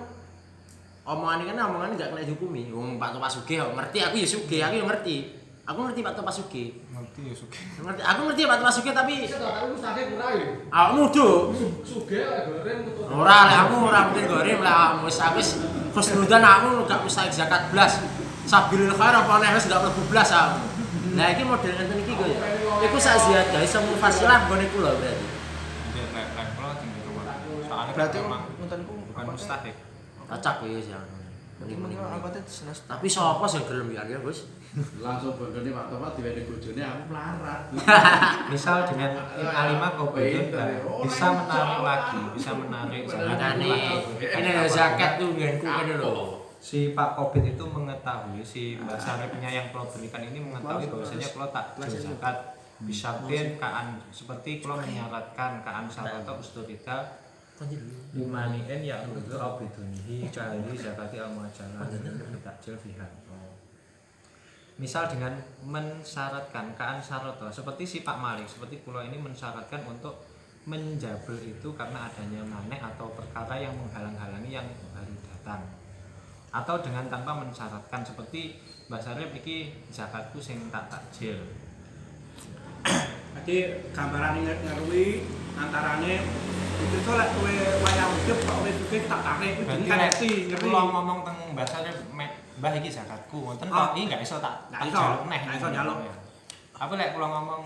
A: omongan enggak kena dihukumi. Wong Pak Topan Sugih kok ngerti, aku ya sugih, aku ya ngerti. Aku ngerti Pak Topan Sugih.
C: Ngerti ya suki.
A: Ngerti, aku ngerti Pak Topan Sugih tapi
E: Aku mustahil kurang ya.
A: awakmu do.
E: Sugih lah goreng metu.
A: Ora lek aku ora mungkin goreng lek wis husnudzan aku gak mustahil zakat blas. Sabilil khair apa neh wis gak mlebu blas aku. Nah iki model ngeten iki kok ya. Iku sak ziyadah iso mufasilah nggone kula berarti.
C: Nggih, lek kula tinggal rumah. Soalnya
H: Berarti
C: memang
H: ngontenku
C: bukan mustahik.
A: Cocok ya sih.
H: mending angkotnya senes.
A: Tapi sapa sing gelem ya Gus?
D: Langsung bondone Pak Tomat diwene bojone aku melarat.
C: Misal dengan alimah kopiun bisa menarik lagi, bisa menarik.
A: Makane ini ada zakat tuh genku kene lho.
C: Si Pak Kobit itu mengetahui, si Mbak Saripnya yang kalau berikan ini mengetahui bahwasanya kalau takjil zakat bisa kaan seperti kalau menyaratkan kaan syarato usturita limanien ya untuk abidunihi cahili zakati al-muajalah takjil fiha. Misal dengan mensyaratkan kaan syarato seperti si Pak Malik, seperti pulau ini mensyaratkan untuk menjabel itu karena adanya manek atau perkara yang menghalang-halangi yang baru datang. Atau dengan tanpa mensyaratkan seperti Mbak Sarip iki zakatku sing tak takjil.
B: Jadi gambaran ngerui antarane itu tuh lek kowe wayang ujub kok kowe sugih tak tarik
C: Berarti
B: kan ngerti ngerti.
C: Kalau ngomong teng Mbak Sarip Mbah iki zakatku wonten kok iki gak iso tak jaluk neh.
B: Gak iso njaluk.
C: Apa lek kula ngomong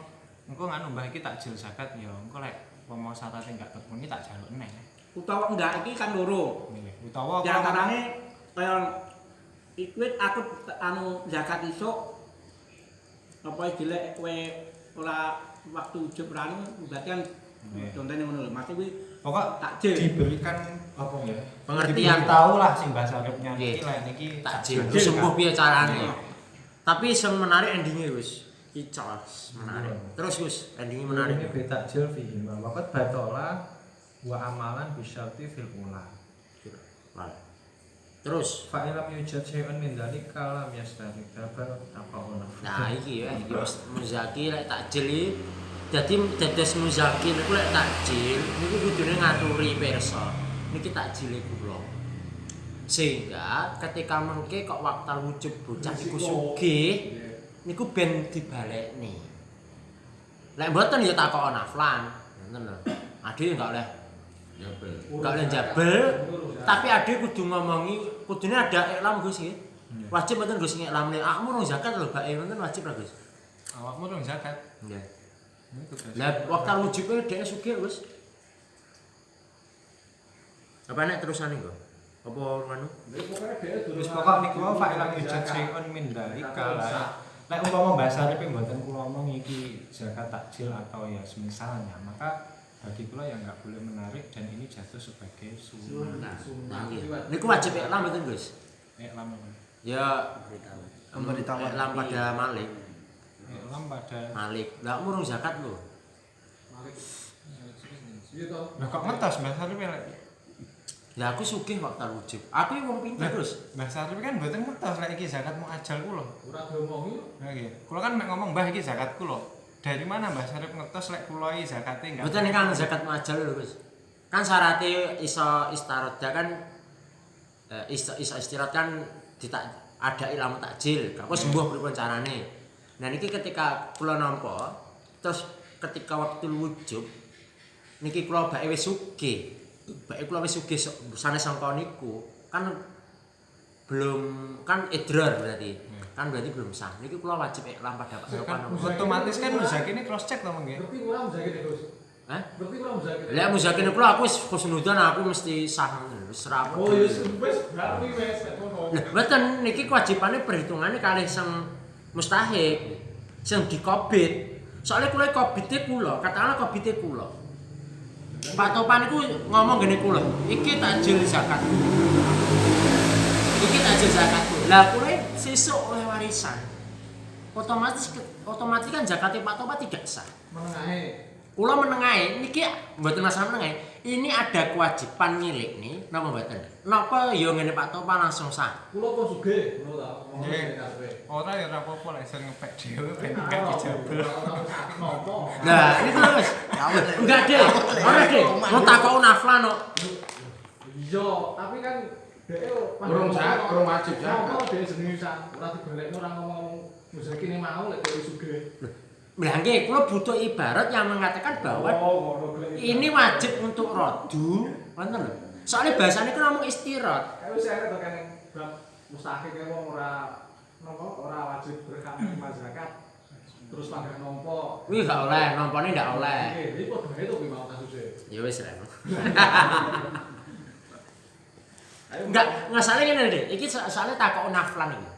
C: engko nganu Mbah iki takjil zakat ya engko lek pomo syaratnya enggak terpenuhi tak jaluk neh.
B: Utawa enggak iki kan loro.
C: Utawa
B: Di antarane kaya ikwit aku anu zakat isuk apa dilek kowe ora waktu ujub ranu berarti kan contohnya ngono lho Mas kuwi
C: pokok
B: takjil
C: diberikan apa ya?
A: Pengertian
C: tahu lah sing Mbah Saripnya
A: Nggih.
C: iki lek niki
A: Takjil sembuh piye carane. Tapi sing menarik endinge Gus. Kicok menarik. Terus Gus, endinge menarik.
C: Ini betakjil fihi ma waqad batola wa amalan bisyarti fil ula.
A: Terus
C: Fa'ilam yujad syai'un min dzalika lam yastarik dabal taqawuna.
A: nah iki ya iki wis muzaki lek takjil iki dadi dados muzaki niku lek takjil niku kudune ngaturi pirsa niki takjile kula sehingga ketika mengke kok waktal wujud bocah niku sugih niku ben dibalekne lek mboten ya takok naflan ngoten lho ade enggak oleh jabel enggak oleh jabel tapi ade kudu ngomongi kudune ada iklam Gus nggih wajib mboten Gus ngiklam nek akmu rong zakat lho bae mboten wajib ra Gus
C: Awakmu dong zakat.
A: nggih lah waktu wujudnya dia sugih Gus apa nek terusane kok apa ngono
C: Wis pokok niku wae fa'ilam yujad syai'un min dzalika lek umpama Mbah Sarip mboten kula omong iki zakat takjil atau ya semisalnya maka bagi kula yang enggak boleh menarik dan ini jatuh sebagai sunnah.
A: niku wajib iklam mboten Gus
C: Iklam apa?
A: ya
H: Memberitahu
A: iklam pada Malik
C: Iklam pada
A: Malik lah murung zakat lho
C: Lah kok ngetos Mbah Sarip lek
A: lah aku sugih waktu wujud aku iki wong pinter terus
C: Mbah Sarip kan mboten ngetos lek iki zakat muajal kula.
E: Ora diomongi.
C: Nah nggih. Kula kan mek ngomong Mbah iki zakat kula. Dari mana Mbah Sarip ngetos lek kula iki zakate enggak?
A: mboten kan zakat muajal lho Gus kan syaratnya iso istaroda kan iso istirahat kan ada ilmu takjil kok sembuh pripun carane nah niki ketika kula nampa terus ketika waktu wujud niki kula bae wis sugih bae kula wis sugih sanes sangka niku kan belum kan idrar berarti kan berarti belum sah niki kula wajib iklam pada
C: Kan otomatis kan muzakine cross check to nggih.
E: Berarti ora muzaki deh, Gus.
A: Hah?
E: Berarti ora muzaki.
A: Lah muzakine kula aku wis khusnudan aku mesti sah wis ra
E: Oh, ya wis berarti wis nek ngono.
A: Lah mboten niki kewajibane perhitungane kalih sing mustahik sing dikobit. Soale kula kobite kula, katakanlah kobite kula. Pak Topan iku ngomong ngene kula, iki takjil zakatku. Iki takjil zakatku. Lah kula sesuk oleh warisan. Otomatis kan zakate Pak Topan tidak sah.
E: Menengahe.
A: Kula menengahe niki mboten masalah menengahe. Ini ada kewajiban milik nih, napa mboten? Napa ya ngene Pak Topan langsung sah.
E: Kula kok sugih, ngono ta.
C: Nggih. Ora ya ora apa-apa lek sing ngepek dhewe ben enggak dijabel.
E: Nopo?
A: Nah, ini terus. Enggak deh. Ora deh. Mau takok naflan kok.
E: Iya, tapi kan dhek
D: Urung zakat, urung wajib zakat.
E: Apa dhek jenenge ora dibalekno ora ngomong muzaki ne mau lek dhek sugih.
A: Lah nggih, kula butuh ibarat yang mengatakan bahwa ini wajib untuk rodu, ngoten lho. Soalnya bahasane kan ngomong istirahat.
E: Kayak wis arep to kan bab mustahik wong ora napa ora wajib berhak menerima zakat. terus pangkat nompo.
A: Wih gak oleh, nompone gak oleh.
E: Oke, ini podo itu kuwi mau kasusnya.
A: Ya wis lah. Enggak salah ngene deh. Iki soalnya takok naflan iki.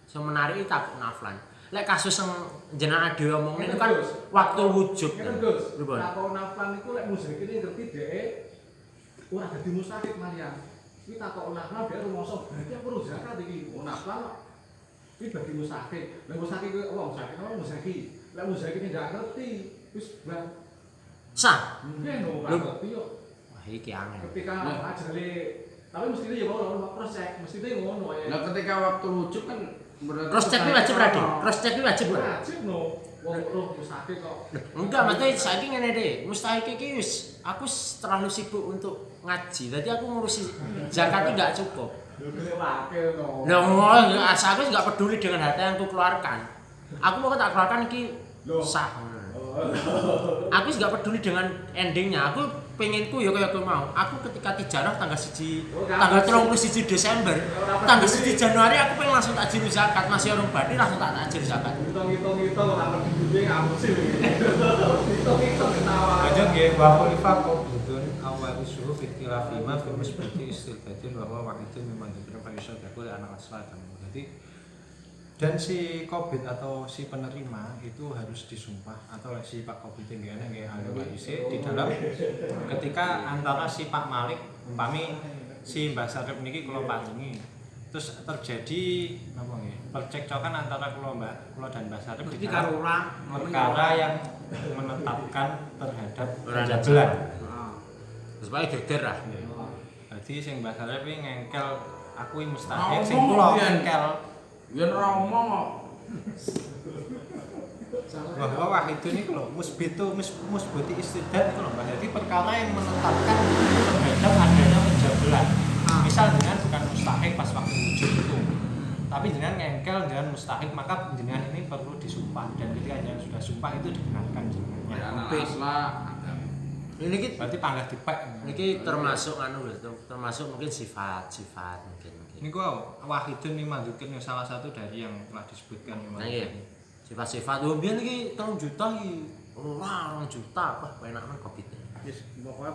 A: Sing menarik iki takok naflan. Lek kasus yang jenengan dhewe omongin itu kan waktu wujud.
E: Ngene Gus.
A: Pripun?
E: Takon naflan iku lek musik ini ngerti dhek ora dadi mustahik Marian. Iki takok naflan biar rumangsa berarti aku perlu zakat iki. Oh naflan kok. Iki bagi mustahik. Lek mustahik ku wong mustahik apa mustahik. Lek mustahik ini ndak ngerti. Wis bang.
A: Sah.
E: Mungkin no ngerti yo.
A: Wah iki angel.
E: Ketika ajale tapi mestinya ya mau cross check, mestinya ngono ya.
D: Lah ketika waktu wujud kan berarti
A: Cross check wajib ra, Dik? Cross check wajib ora?
E: Wajib no. Wong roh mustahik kok.
A: Enggak, maksudnya saiki ngene deh. Mustahik iki wis aku terlalu sibuk untuk ngaji. Jadi aku ngurusi zakat itu enggak cukup.
E: Lho gede wakil no.
A: Nah, aku enggak peduli dengan harta yang aku keluarkan. Aku mau tak keluarkan iki sah. Aku enggak peduli dengan endingnya. Aku penginku ya kaya aku mau. Aku ketika tijarah tanggal 31 Desember, tanggal 1 Januari aku pengen langsung takjil zakat. Masih orang badi langsung tak takjil zakat.
E: Hitung-hitung ora ngerti duwe ngapusi. Hitung-hitung ketawa.
C: Aja nggih wa khulifa qablun awal suhu fi ikhtilafima fi musbati istidadin wa huwa wahidun mimman dzikra fa yusadaqu li anak aslatan. Jadi dan si Qobit atau si penerima itu harus disumpah atau si Pak Qobit nggih ana nggih ahli waris di dalam ketika antara si Pak Malik umpami si Mbah Sarip niki kula paringi terus terjadi apa nggih percekcokan antara kula dan Mbah Sarip di dalam perkara yang menetapkan terhadap penjabelan.
A: Supaya geger lah.
C: Jadi sing Mbah Sarip iki ngengkel aku mustahik sing kula ngengkel
D: yen ora omong kok.
C: bahwa wahid ini kalau musbati istidad itu loh, jadi perkara yang menetapkan terhadap adanya penjabelan. Misal dengan bukan mustahik pas waktu wujud itu, tapi dengan ngengkel dengan mustahik, maka jenengan ini perlu disumpah dan ketika jenengan sudah sumpah itu dibenarkan jenengannya.
D: Ya anak asla
A: Ini kita
C: Berarti panggah dipek.
A: ini termasuk termasuk mungkin sifat mungkin.
C: Ini gua wahidun nih mandukin yang salah satu dari yang telah disebutkan.
A: Nah iya, sifat-sifat. Oh biar lagi 3 juta iki. Wah 2 juta, wah enak kan Qobit.
B: Wis pokoknya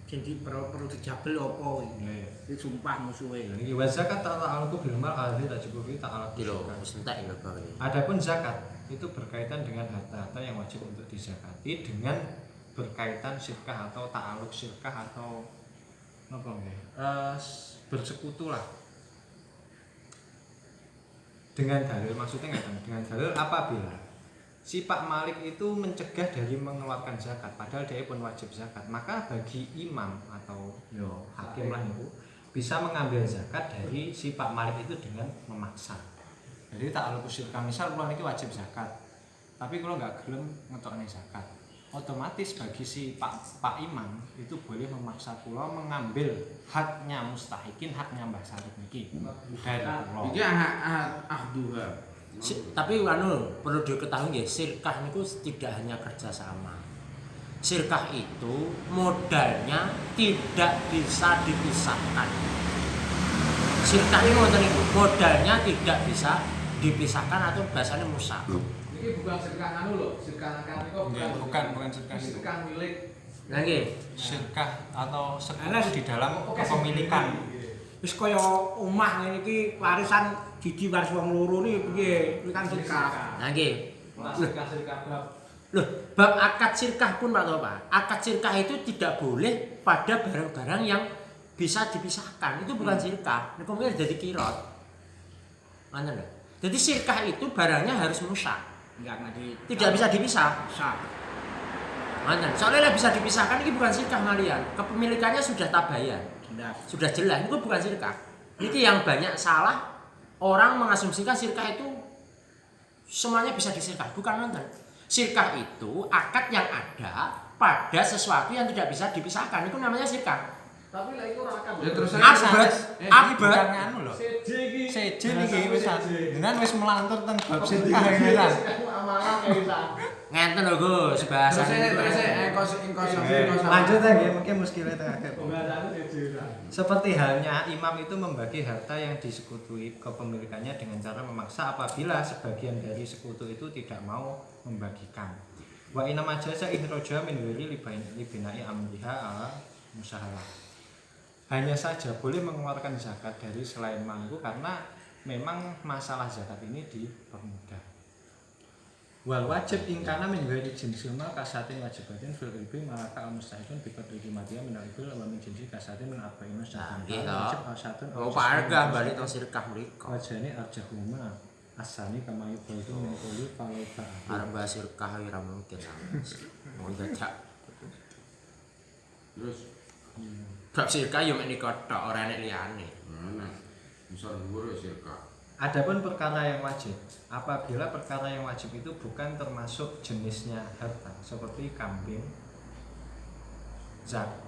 B: jadi perlu dijabel opo iki. Iki sumpah musuhe.
C: Ini zakat ta'alluqu bil mal alladzi tajibu fi ta'alluqu.
A: Kilo, wis entek lho Bang.
C: Adapun zakat itu berkaitan dengan harta-harta yang wajib untuk dizakati dengan berkaitan syirkah atau ta'alluq syirkah atau apa nggih? Bersekutu lah. Dengan dalil maksudnya nggak dengan dalil apabila si Pak Malik itu mencegah dari mengeluarkan zakat padahal dia pun wajib zakat, maka bagi imam atau hakim lah itu bisa mengambil zakat dari si Pak Malik itu dengan memaksa. Jadi tak alus syirkah, misal kalau ini wajib zakat tapi kalau nggak gelem ngetokne zakat, otomatis bagi si Pak Imam itu boleh memaksa kula mengambil haknya mustahikin, haknya Mbah Sarip niki dari kula.
D: iki ahduha.
A: Tapi perlu diketahui nggih, sirkah niku tidak hanya kerjasama. Sirkah itu modalnya tidak bisa dipisahkan. Sirkah ini modalnya tidak bisa dipisahkan atau bahasanya musa.
E: Ini bukan sirkah anu lho, sirkah akad itu
C: Bukan sirkah itu.
E: sirkah milik.
A: Nah nggih,
C: Syirkah atau sekutu di dalam kepemilikan.
B: Wis kaya omah ngene iki warisan siji waris wong loro iki piye? Iki kan sirkah.
A: nah nggih.
E: Sirkah bab.
A: Loh, bab akad sirkah pun Pak Topa. Akad sirkah itu tidak boleh pada barang-barang yang bisa dipisahkan. Itu bukan sirkah. Niku mungkin jadi kirot. Mana lho? Jadi sirkah itu barangnya harus musa. Tidak bisa dipisah. Mana? Soalnya bisa dipisahkan ini bukan sirkah malian. Kepemilikannya sudah tabayan. Sudah jelas. Itu bukan sirkah. Ini yang banyak salah orang mengasumsikan sirkah itu semuanya bisa disirkah. Bukan nonton. Sirkah itu akad yang ada pada sesuatu yang tidak bisa dipisahkan. Itu namanya sirkah.
E: Tapi lek iku ora akeh.
D: Ya terus
A: Abad, abad.
C: bukan anu lho.
E: CJ iki.
C: Sejen iki wis dengan wis melantur teng bab
E: Kok
C: sirkah
E: iya,
C: iki kan.
E: amalan kayak gitu.
A: Ngenten lho Gus, bahasa.
C: Lanjut aja mungkin muskilnya terakhir.
E: Bahasane CJ.
C: Seperti halnya imam itu membagi harta yang disekutui kepemilikannya dengan cara memaksa apabila sebagian dari sekutu itu tidak mau membagikan. Wa inna majasa ihroja min wiri libinai amriha ala musahalah. Hanya saja boleh mengeluarkan zakat dari selain mangku karena memang masalah zakat ini dipermudah. Wal wajib ingkana min wiri jinsilma kasatin wajibatin fil ribi malaka al-mustahidun bikadri matiya min al-ibil wa min jinsi kasatin min arba'ina syatan. Wajib al-syatun
A: Harga balik teng sirkah mriko.
C: wajane arjahuma asani kama yubaitu min kulli falaiba.
A: Arba sirkah ora mungkin. Mau dadak.
D: Terus
A: Bab sirkah yo mek nikotok ora enek liyane.
D: mana? Misal dhuwur ya sirka.
C: Adapun perkara yang wajib, apabila perkara yang wajib itu bukan termasuk jenisnya harta seperti kambing,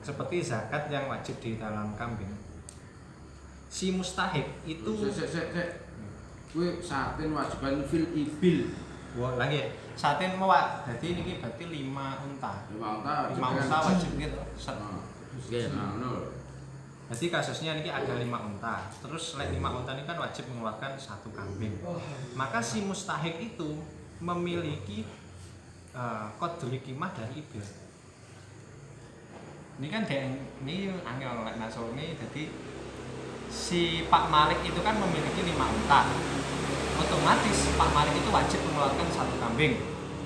C: seperti zakat yang wajib di dalam kambing. Si mustahik itu
D: Sik. Kuwi saten wajiban fil ibil.
C: wah lagi saten mewak. Jadi ini berarti 5 unta.
D: 5
C: 5 unta wajib gitu.
A: Nggih.
D: Nah, ngono.
C: Jadi kasusnya ini ada 5 unta. Terus lek 5 unta ini kan wajib mengeluarkan 1 kambing. Maka si mustahik itu memiliki qadri qimah dari ibil. Ini kan ini angel lek naso ini jadi si Pak Malik itu kan memiliki 5 unta. Otomatis Pak Malik itu wajib mengeluarkan 1 kambing.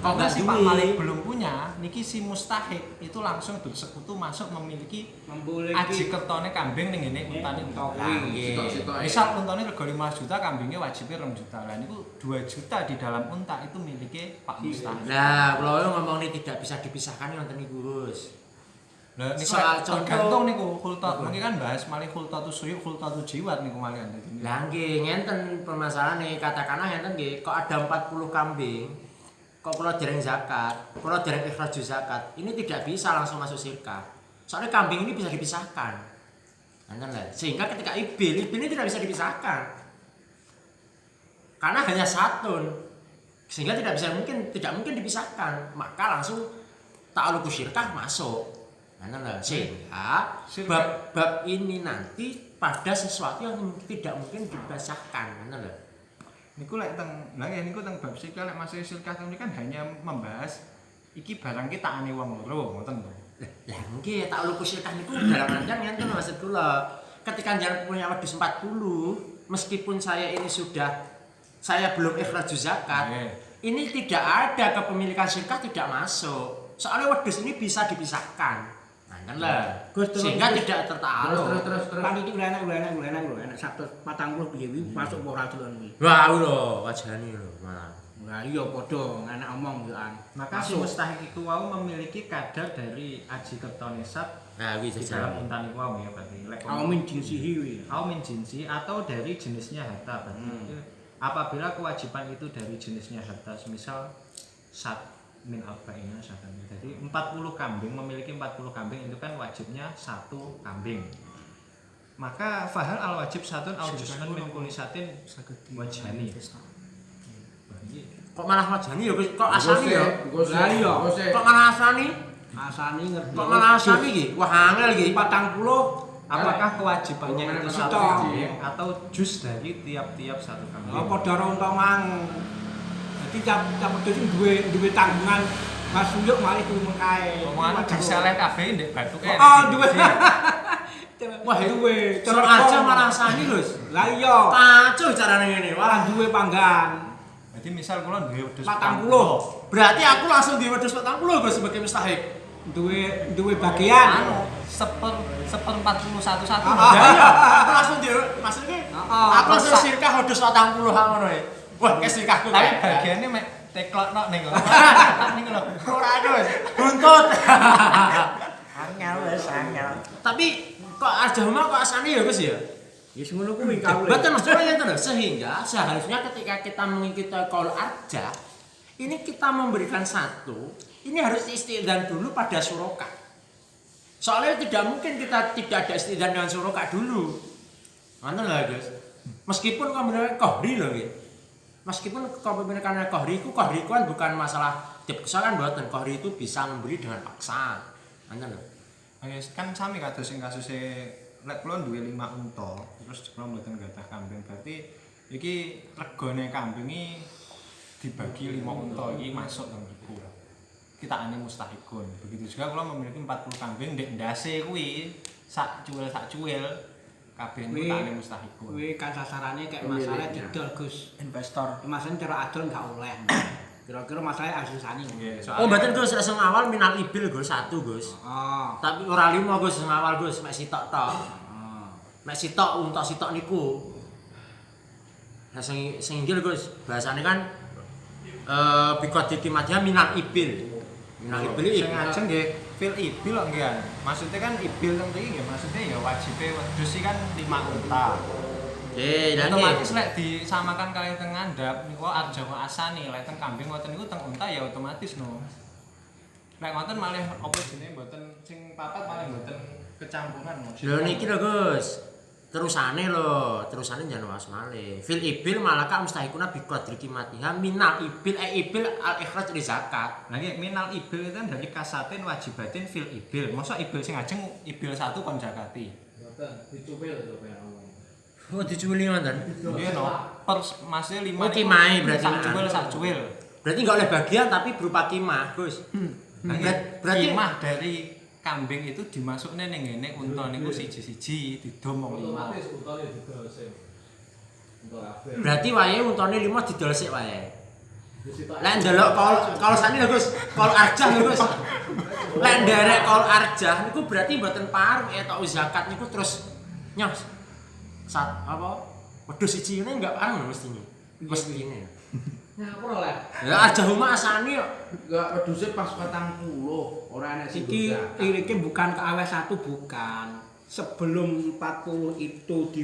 C: Kalau
A: Enggak
C: si Pak
A: duit.
C: Malik belum punya, niki si mustahik itu langsung bersekutu masuk memiliki aji kertone kambing ning ngene untane
D: Sitok-sitok.
C: misal untane rego 5 juta, kambingnya wajibnya 2 juta. Lah niku 2 juta di dalam unta itu miliki Pak Mustahik.
A: Nah, kalau ngomong ini tidak bisa dipisahkan nonton iku Gus.
C: Lah niku
A: Soal contoh-
C: tergantung niku khultat. Mungkin kan bahas malih khultatu suyuk, khultatu jiwat niku malian dadi.
A: Lah nggih, ngenten permasalahan nih, katakanlah ngenten nggih, kok ada 40 kambing, kok kula dereng zakat, kula dereng ikhraj zakat, ini tidak bisa langsung masuk sirkah. Soalnya kambing ini bisa dipisahkan. Ngenten lah. Sehingga ketika ibil ini tidak bisa dipisahkan. Karena hanya satun. Sehingga tidak mungkin dipisahkan. Maka langsung ta'alluqu syirkah masuk. Ngenten lah. Sehingga bab ini nanti pada sesuatu yang tidak mungkin dipisahkan. Ngenten lah.
C: Niku lek teng lha niku teng bab sikal lek masuk silkah ini kan hanya membahas iki barang ki takane wong loro ngoten lho.
A: Lah nggih ta'alluqu syirkah niku dalam artian ngenten maksud kula. Ketika jenengan punya wedhus 40, meskipun saya belum ikhraj zakat, ini tidak ada kepemilikan syirkah tidak masuk. Soalnya wedhus ini bisa dipisahkan. Kan lah. Sehingga tidak tertaruh.
D: Terus.
B: Pan iki enak 140 piye wi masuk ora delon wi.
A: Wah, lho, wajane lho malah.
B: Lah iya padha enak omong yo an.
C: Maka si mustahik itu wau memiliki kadar dari aji kertonesat
A: Nah, wis
C: di dalam unta niku wau ya berarti. Lek
B: Aumin jinsihi wi.
C: min jinsi atau dari jenisnya harta berarti. Apabila kewajiban itu dari jenisnya harta, misal min arba'ina syatan. Jadi 40 kambing, memiliki 40 kambing itu kan wajibnya 1 kambing. Maka fahal al wajib satun al juz'un min kulli satin wajhani.
A: Kok malah wajani ya kok asani ya?
B: Lah iya.
A: Kok malah asani?
B: Asani ngerti.
A: Kok malah asani iki? Wah, angel iki.
B: 40.
C: Apakah kewajibannya itu
B: Satu.
C: 1 kambing atau juz dari tiap-tiap 1 kambing?
B: Oh padha ora unta mang. Dadi cap wedhus sing duwe tanggungan Mas Suyuk malih kuwi mengkae.
C: Omongan diseleh kabeh ndek batuke.
B: Oh, duwe.
A: Wah,
B: duwe.
A: Terus aja malah asani, Gus.
B: Lah iya.
A: Kacau carane ngene.
B: Wah duwe panggan.
C: Jadi misal kula duwe wedhus
B: 40.
A: Berarti aku langsung di wedhus 40 Gus sebagai mustahik.
B: Duwe bagian.
C: anu seper 41 satu.
A: Ya iya, aku langsung di maksudnya aku langsung
C: Rusak.
A: sirkah wedhus 40 ngono ya. Wah, sirkahku
C: Tapi bagiannya mek teklokno ning lho. Ning lho.
A: ora Gus. Buntut.
B: Angel wis angel.
A: Tapi kok aja mah kok asane ya Gus ya?
B: Ya sing ngono kuwi kaule.
A: Betul maksudnya yang terus sehingga seharusnya ketika kita mengikuti qaul arja ini kita memberikan satu, ini harus istidzan dulu pada suraka. Soalnya tidak mungkin kita tidak ada istiqdan dengan suroka dulu. Mana lah guys. Meskipun kepemilikan kohri loh gitu. Meskipun kepemilikan kohri itu kan bukan masalah dipaksa kan buatan. Kohri itu bisa memberi dengan paksa. Mana loh.
C: Kan sami kados sing kasuse lek kula duwe 5 unta, terus kula mboten gadah kambing. Berarti iki regane kambing iki dibagi 5 unta iki masuk nang iku. Kita ane mustahikun. Begitu juga kalau memiliki 40 kambing ndek ndase kuwi sak cuwil kabeh niku tak ane mustahikun.
B: Kuwi kan sasarane kayak masalah didol Gus.
H: Investor.
B: Masalah cara adol enggak oleh. Kira-kira masalah asusane.
A: Oh, berarti Gus sing awal minal ibil Gus 1 Gus.
B: Oh.
A: Tapi ora 5 Gus sing awal Gus, mek sitok tok. Mek sitok unta sitok niku. Nah sing inggil Gus, bahasane kan bikot dikimatnya minal ibil. Minal ibil
C: Sing ajeng nggih fil ibil kok nggih. Maksudnya kan ibil teng mriki nggih maksudnya ya wajibe wedhus kan 5 unta. Otomatis lek disamakan kali teng ngandhap niku arja kok asani, lek teng kambing ngoten niku teng unta ya otomatis no. Lek ngoten malih apa jenenge mboten sing papat malih mboten kecampuran no.
A: Lho niki lho Gus. Terusane jangan was malih. Fil ibil malaka mustahikuna bi qadri qimatiha minal ibil ibil al ikhraj li zakat.
C: Nah iki minal ibil itu kan dari kasatin wajibatin fil ibil. Masa ibil sing ajeng ibil 1 kon zakati.
E: Mboten dicupil to pengen ngomong.
A: Oh dicuwili ngoten.
C: Nggih no. Per masih 5.
A: Oh, kimai berarti.
C: Sak cuwil.
A: Berarti enggak oleh bagian tapi berupa kimah, Gus.
C: Berarti kimah dari kambing itu dimasukne ning ngene unta niku siji-siji didom wong 5.
E: Otomatis untane didol sing. Unta kabeh.
A: Berarti wae untane 5 didol sik wae.
E: Disitok.
A: Lek ndelok kalau sani lho Gus, kol arjah lho Gus. Lek nderek kol arjah niku berarti mboten paruh etok zakat niku terus nyos. Apa? Wedhus siji ngene enggak paruh mestine. Mestine.
E: Nyapur oleh.
A: Ya arjah huma asani kok.
D: Enggak wedhuse pas 40, ora enek sing
B: Iki
D: zakat.
B: irike bukan ke AW1 bukan. Sebelum 40 itu di